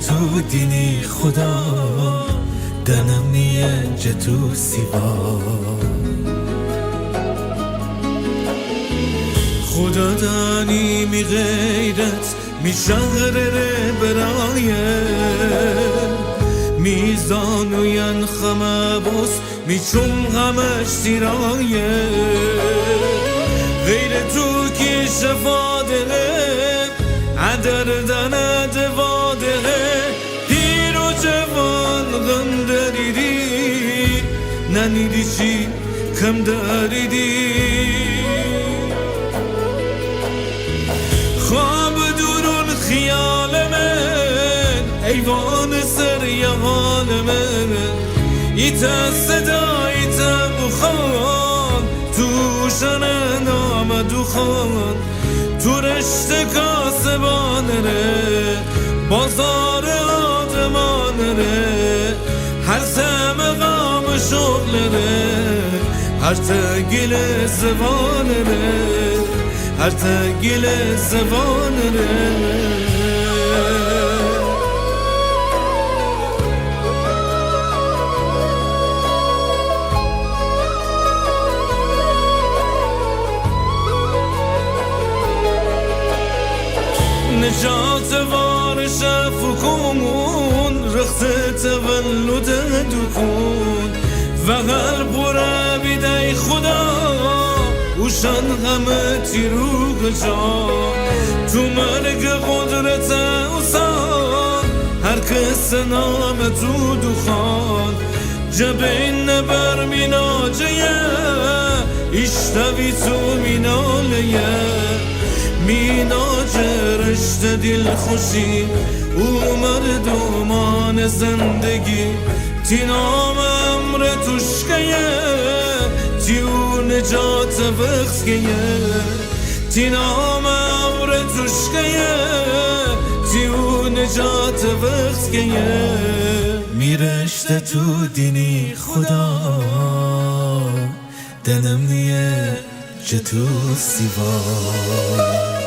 تو دینی خدا دنم نیه جتو سیوا خدا دانی می غیرت می شغره برایه میزان و ین خمه بس می چون غمش سیرایه غیر تو کی شفا دهه عدر دند واده پیر و جوان غم دریدی ننیدی چی کم دریدی خواب دورون خیال من ایوان سر یا حال من ایتا صدا ایتا بخوان توشن نام دوخان تو رشت کاسبانره بازار آدمانره هر سمقام شغلره هر تگیل زبانره هر تگیل زبانره نجات وارش فکون رخت تولد دکون و قلب را بیدای خدا اوشن همه تیروگ جان تو مرگ قدرت اوسان هر کس نام تو دخان جبین نبر میناجه اشتوی تو مینالیه میناجه رشت دل خوشی او مردمان زندگی تی نام امر توشکیه تی او نجات وقتگیه تی نام امر توشکیه تی او نجات وقتگیه میرشت تو دینی خدا دلم نیه جتو سیوا